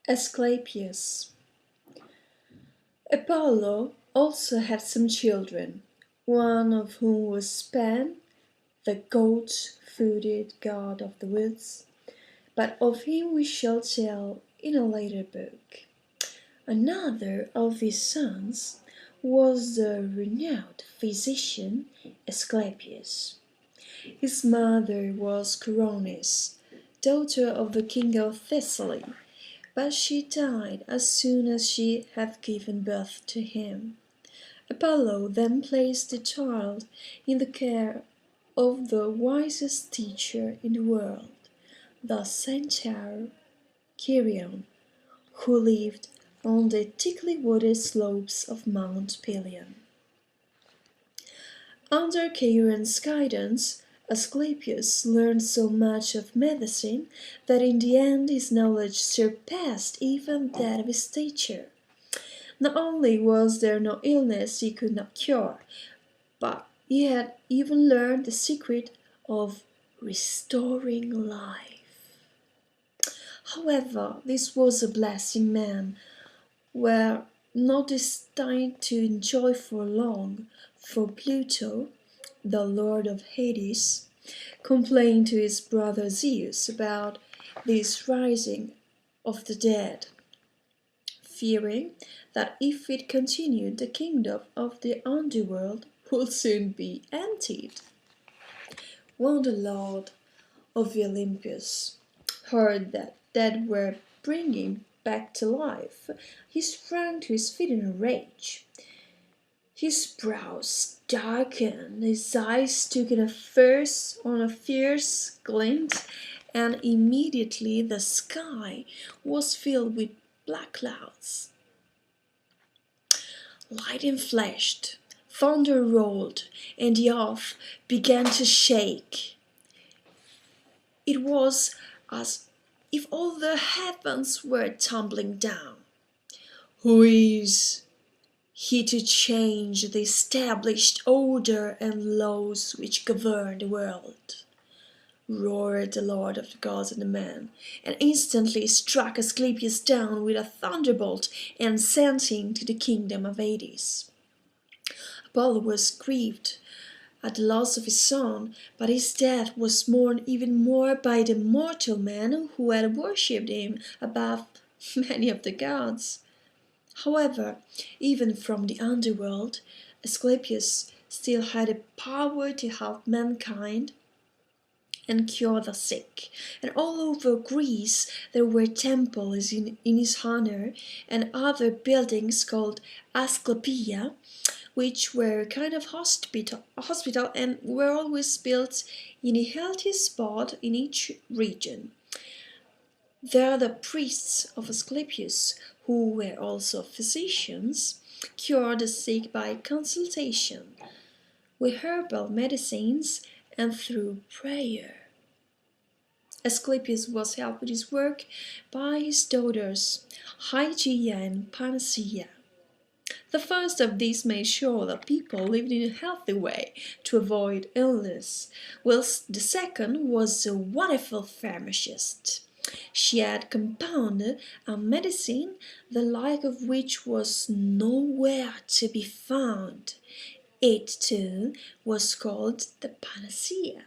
Asclepius. Apollo also had some children, one of whom was Pan, the goat-footed god of the woods, but of him we shall tell in a later book. Another of his sons was the renowned physician Asclepius. His mother was Coronis, daughter of the king of Thessaly, but she died as soon as she had given birth to him. Apollo then placed the child in the care of the wisest teacher in the world, the centaur Chiron, who lived on the thickly wooded slopes of Mount Pelion. Under Chiron's guidance, Asclepius learned so much of medicine that in the end his knowledge surpassed even that of his teacher. Not only was there no illness he could not cure, but he had even learned the secret of restoring life. However, this was a blessing men were not destined to enjoy for long, for Pluto, the lord of Hades, complained to his brother Zeus about this rising of the dead, fearing that if it continued, the kingdom of the underworld would soon be emptied. When the lord of Olympus heard that dead were bringing back to life, he sprang to his feet in a rage. His brows darkened, his eyes took on a fierce glint, and immediately the sky was filled with black clouds. Lightning flashed, thunder rolled, and the earth began to shake. It was as if all the heavens were tumbling down. Who is he to change the established order and laws which govern the world? Roared the lord of the gods and the men, and instantly struck Asclepius down with a thunderbolt and sent him to the kingdom of Hades. Apollo was grieved at the loss of his son, but his death was mourned even more by the mortal men who had worshipped him above many of the gods. However, even from the underworld, Asclepius still had the power to help mankind and cure the sick, and all over Greece there were temples in his honor and other buildings called Asclepia, which were a kind of hospital and were always built in a healthy spot in each region. There the priests of Asclepius, who were also physicians, cured the sick by consultation, with herbal medicines and through prayer. Asclepius was helped with his work by his daughters, Hygeia and Panacea. The first of these made sure that people lived in a healthy way to avoid illness, whilst the second was a wonderful pharmacist. She had compounded a medicine the like of which was nowhere to be found. It, too, was called the panacea.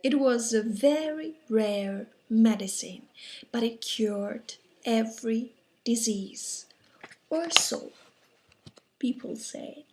It was a very rare medicine, but it cured every disease, or so people say.